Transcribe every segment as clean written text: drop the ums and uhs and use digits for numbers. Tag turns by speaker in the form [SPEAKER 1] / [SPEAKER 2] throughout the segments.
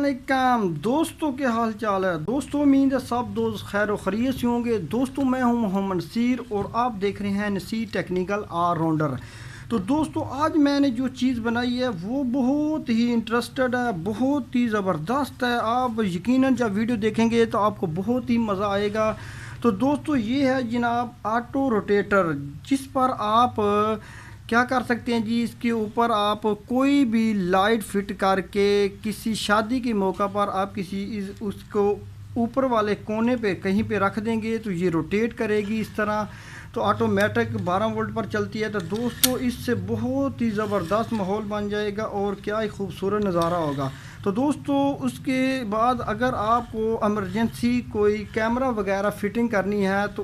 [SPEAKER 1] अस्सलामुअलैकुम दोस्तों, के हाल चाल है दोस्तों। उम्मीद है सब दोस्त खैर और खैरियत से होंगे। दोस्तों मैं हूं मोहम्मद नसीर और आप देख रहे हैं नसीर टेक्निकल ऑलराउंडर। तो दोस्तों आज मैंने जो चीज़ बनाई है वो बहुत ही इंटरेस्टेड है, बहुत ही ज़बरदस्त है। आप यकीनन जब वीडियो देखेंगे तो आपको बहुत ही मज़ा आएगा। तो दोस्तों ये है जनाब ऑटो रोटेटर, जिस पर आप क्या कर सकते हैं जी। इसके ऊपर आप कोई भी लाइट फिट करके किसी शादी के मौका पर आप उसको ऊपर वाले कोने पे कहीं पे रख देंगे तो ये रोटेट करेगी इस तरह। तो ऑटोमेटिक 12 वोल्ट पर चलती है। तो दोस्तों इससे बहुत ही ज़बरदस्त माहौल बन जाएगा और क्या ही खूबसूरत नज़ारा होगा। तो दोस्तों उसके बाद अगर आपको इमरजेंसी कोई कैमरा वगैरह फिटिंग करनी है तो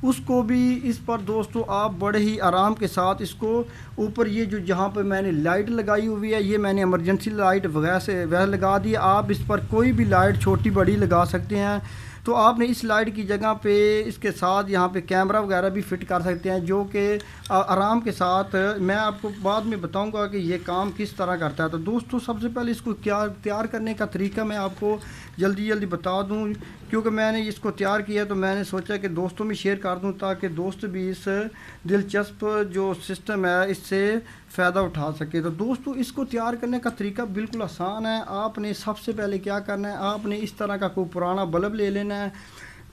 [SPEAKER 1] उसको भी इस पर दोस्तों आप बड़े ही आराम के साथ इसको ऊपर ये जो जहाँ पे मैंने लाइट लगाई हुई है, ये मैंने इमरजेंसी लाइट वगैरह से वह लगा दी। आप इस पर कोई भी लाइट छोटी बड़ी लगा सकते हैं। तो आपने इस लाइट की जगह पे इसके साथ यहाँ पे कैमरा वगैरह भी फिट कर सकते हैं, जो कि आराम के साथ मैं आपको बाद में बताऊंगा कि ये काम किस तरह करता है। तो दोस्तों सबसे पहले इसको क्या तैयार करने का तरीका मैं आपको जल्दी बता दूं, क्योंकि मैंने इसको तैयार किया तो मैंने सोचा कि दोस्तों में शेयर कर दूं ताकि दोस्त भी इस दिलचस्प जो सिस्टम है इससे फ़ायदा उठा सके। तो दोस्तों इसको तैयार करने का तरीका बिल्कुल आसान है। आपने सबसे पहले क्या करना है, आपने इस तरह का कोई पुराना बल्ब ले लेना है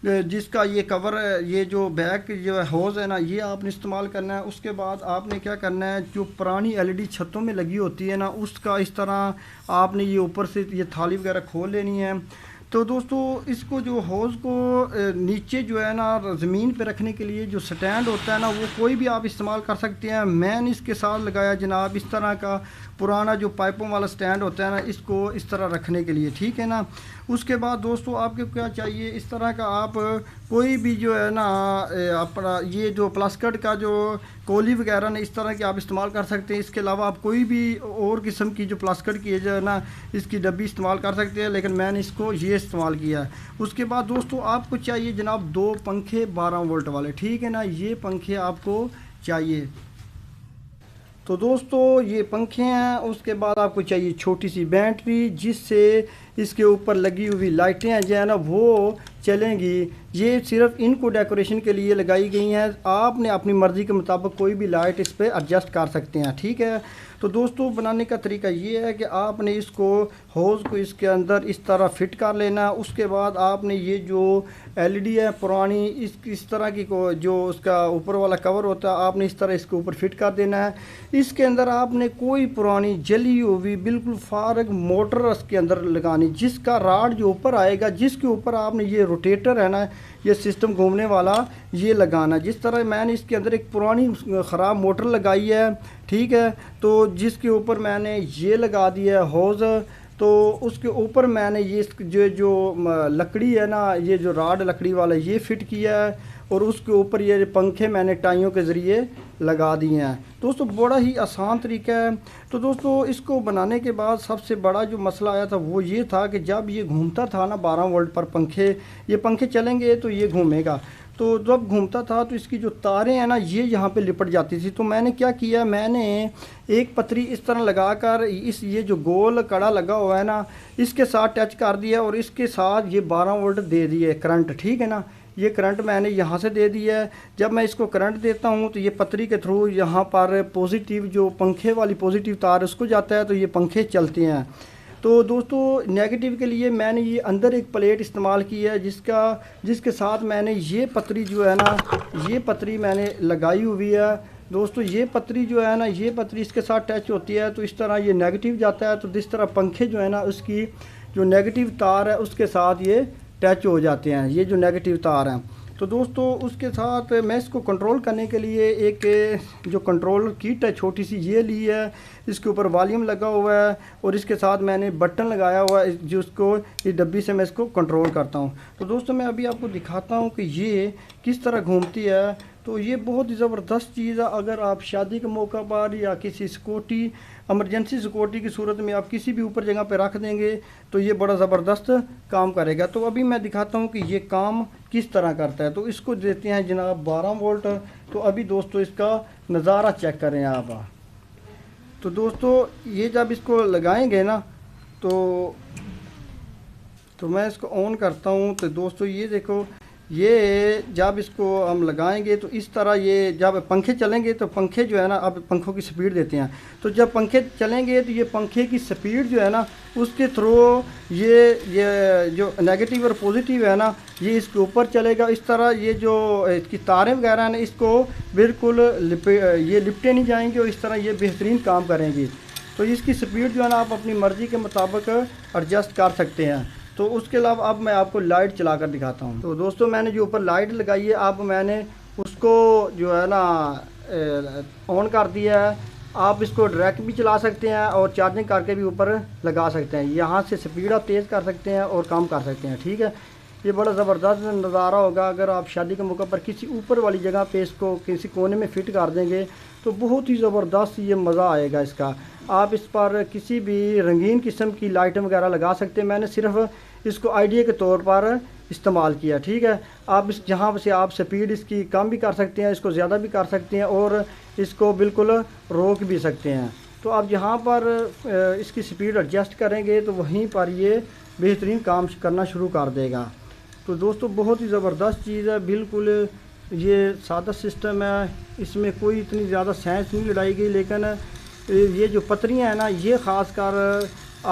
[SPEAKER 1] जिसका ये कवर है, ये जो बैक जो होज़ है ना, ये आपने इस्तेमाल करना है। उसके बाद आपने क्या करना है, जो पुरानी एलईडी छतों में लगी होती है ना, उसका इस तरह आपने ये ऊपर से ये थाली वगैरह खोल लेनी है। तो दोस्तों इसको जो होज़ को नीचे जो है ना ज़मीन पे रखने के लिए जो स्टैंड होता है ना, वो कोई भी आप इस्तेमाल कर सकते हैं। मैंने इसके साथ लगाया जनाब इस तरह का पुराना जो पाइपों वाला स्टैंड होता है ना, इसको इस तरह रखने के लिए, ठीक है ना। उसके बाद दोस्तों आपको क्या चाहिए, इस तरह का आप कोई भी जो है ना अपना ये जो प्लास्टिक का जो कोली वगैरह ने इस तरह की आप इस्तेमाल कर सकते हैं। इसके अलावा आप कोई भी और किस्म की जो प्लास्टिक की जो है ना इसकी डब्बी इस्तेमाल कर सकते हैं, लेकिन मैंने इसको ये इस्तेमाल किया है। उसके बाद दोस्तों आपको चाहिए जनाब 2 पंखे 12 वोल्ट वाले, ठीक है ना। ये पंखे आपको चाहिए। तो दोस्तों ये पंखे हैं। उसके बाद आपको चाहिए छोटी सी बैटरी, जिससे इसके ऊपर लगी हुई लाइटें हैं जो है ना वो चलेंगी। ये सिर्फ इनको डेकोरेशन के लिए लगाई गई हैं। आपने अपनी मर्ज़ी के मुताबिक कोई भी लाइट इस पर एडजस्ट कर सकते हैं, ठीक है। तो दोस्तों बनाने का तरीका ये है कि आपने इसको होज़ को इसके अंदर इस तरह फिट कर लेना है। उसके बाद आपने ये जो एलईडी है पुरानी, इस तरह की को जो उसका ऊपर वाला कवर होता है, आपने इस तरह इसके ऊपर फिट कर देना है। इसके अंदर आपने कोई पुरानी जली हुई बिल्कुल फारग मोटर इसके अंदर लगानी, जिसका राड जो ऊपर आएगा, जिसके ऊपर आपने ये रोटेटर है ना, ये सिस्टम घूमने वाला, ये लगाना। जिस तरह मैंने इसके अंदर एक पुरानी ख़राब मोटर लगाई है, ठीक है, तो जिसके ऊपर मैंने ये लगा दिया है होज़। तो उसके ऊपर मैंने ये जो लकड़ी है ना, ये जो राड लकड़ी वाला ये फिट किया है, और उसके ऊपर ये पंखे मैंने टाइयों के ज़रिए लगा दिए हैं। दोस्तों बड़ा ही आसान तरीका है। तो दोस्तों इसको बनाने के बाद सबसे बड़ा जो मसला आया था वो ये था कि जब ये घूमता था ना 12 वोल्ट पर ये पंखे चलेंगे तो ये घूमेगा। तो जब घूमता था तो इसकी जो तारें हैं ना ये यहाँ पे लिपट जाती थी। तो मैंने क्या किया, मैंने एक पतरी इस तरह लगाकर ये जो गोल कड़ा लगा हुआ है ना इसके साथ टच कर दिया, और इसके साथ ये 12 वोल्ट दे दिए करंट, ठीक है ना। ये करंट मैंने यहाँ से दे दिया है। जब मैं इसको करंट देता हूँ तो ये पतरी के थ्रू यहाँ पर पॉजिटिव जो पंखे वाली पॉजिटिव तार उसको जाता है, तो ये पंखे चलते हैं। तो दोस्तों नेगेटिव के लिए मैंने ये अंदर एक प्लेट इस्तेमाल की है, जिसके साथ मैंने ये पतरी जो है ना, ये पतरी मैंने लगाई हुई है। दोस्तों ये पतरी जो है ना, ये पतरी इसके साथ टच होती है तो इस तरह ये नेगेटिव जाता है। तो जिस तरह पंखे जो है ना उसकी जो नेगेटिव तार है उसके साथ ये टच हो जाते हैं, ये जो नेगेटिव तार हैं। तो दोस्तों उसके साथ मैं इसको कंट्रोल करने के लिए एक जो कंट्रोल किट है छोटी सी ये ली है। इसके ऊपर वॉल्यूम लगा हुआ है और इसके साथ मैंने बटन लगाया हुआ है जिसको इस डब्बी से मैं इसको कंट्रोल करता हूँ। तो दोस्तों मैं अभी आपको दिखाता हूँ कि ये किस तरह घूमती है। तो ये बहुत ही ज़बरदस्त चीज़ है। अगर आप शादी के मौका पर या किसी सिक्योरिटी इमरजेंसी सिक्योरिटी की सूरत में आप किसी भी ऊपर जगह पे रख देंगे तो ये बड़ा ज़बरदस्त काम करेगा। तो अभी मैं दिखाता हूँ कि ये काम किस तरह करता है। तो इसको देते हैं जनाब 12 वोल्ट। तो अभी दोस्तों इसका नज़ारा चेक करें आप। तो दोस्तों ये जब इसको लगाएंगे ना तो تو میں اس کو آن کرتا ہوں تو دوستو یہ دیکھو، یہ جب اس کو ہم لگائیں گے تو اس طرح یہ جب پنکھے چلیں گے تو پنکھے جو ہے نا، اب پنکھوں کی سپیڈ دیتے ہیں، تو جب پنکھے چلیں گے تو یہ پنکھے کی سپیڈ جو ہے نا اس کے تھرو یہ جو نیگیٹو اور پوزیٹیو ہے نا یہ اس کے اوپر چلے گا. اس طرح یہ جو اس کی تاریں وغیرہ ہیں اس کو بالکل یہ لپٹے نہیں جائیں گے اور اس طرح یہ بہترین کام کریں گی. تو اس کی سپیڈ جو ہے نا آپ اپنی مرضی کے مطابق ایڈجسٹ کر سکتے ہیں. تو اس کے علاوہ اب میں آپ کو لائٹ چلا کر دکھاتا ہوں. تو دوستو میں نے جو اوپر لائٹ لگائی ہے اب میں نے اس کو جو ہے نا آن کر دیا ہے. آپ اس کو ڈائریکٹ بھی چلا سکتے ہیں اور چارجنگ کر کے بھی اوپر لگا سکتے ہیں. یہاں سے سپیڈ آپ تیز کر سکتے ہیں اور کم کر سکتے ہیں. ٹھیک ہے، یہ بڑا زبردست نظارہ ہوگا. اگر آپ شادی کے موقع پر کسی اوپر والی جگہ پہ اس کو کسی کونے میں فٹ کر دیں گے تو بہت ہی زبردست یہ مزہ آئے گا اس کا. آپ اس پر کسی بھی رنگین قسم کی لائٹیں وغیرہ لگا سکتے ہیں. میں نے صرف اس کو آئیڈیا کے طور پر استعمال کیا. ٹھیک ہے، آپ اس جہاں سے آپ سپیڈ اس کی کم بھی کر سکتے ہیں، اس کو زیادہ بھی کر سکتے ہیں اور اس کو بالکل روک بھی سکتے ہیں. تو آپ جہاں پر اس کی سپیڈ ایڈجسٹ کریں گے تو وہیں پر یہ بہترین کام کرنا شروع کر دے گا. تو دوستو بہت ہی زبردست چیز ہے. بالکل یہ سادہ سسٹم ہے، اس میں کوئی اتنی زیادہ سائنس نہیں لڑائی گئی، لیکن یہ جو پتریاں ہیں نا یہ خاص کر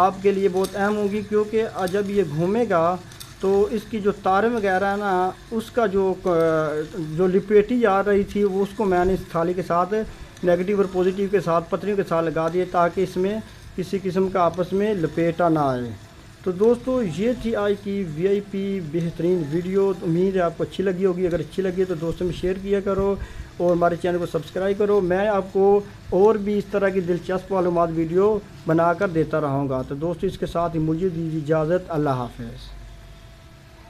[SPEAKER 1] آپ کے لیے بہت اہم ہوگی، کیونکہ جب یہ گھومے گا تو اس کی جو تاریں وغیرہ ہیں نا اس کا جو لپیٹی آ رہی تھی وہ اس کو میں نے اس تھالی کے ساتھ نیگیٹو اور پوزیٹیو کے ساتھ پتریوں کے ساتھ لگا دیے تاکہ اس میں کسی قسم کا آپس میں لپیٹا نہ آئے. تو دوستو یہ تھی آج کی VIP بہترین ویڈیو. امید ہے آپ کو اچھی لگی ہوگی. اگر اچھی لگی تو دوستوں میں شیئر کیا کرو اور ہمارے چینل کو سبسکرائب کرو. میں آپ کو اور بھی اس طرح کی دلچسپ معلومات ویڈیو بنا کر دیتا رہوں گا. تو دوستو اس کے ساتھ ہی مجھے دیجیے اجازت. اللہ حافظ.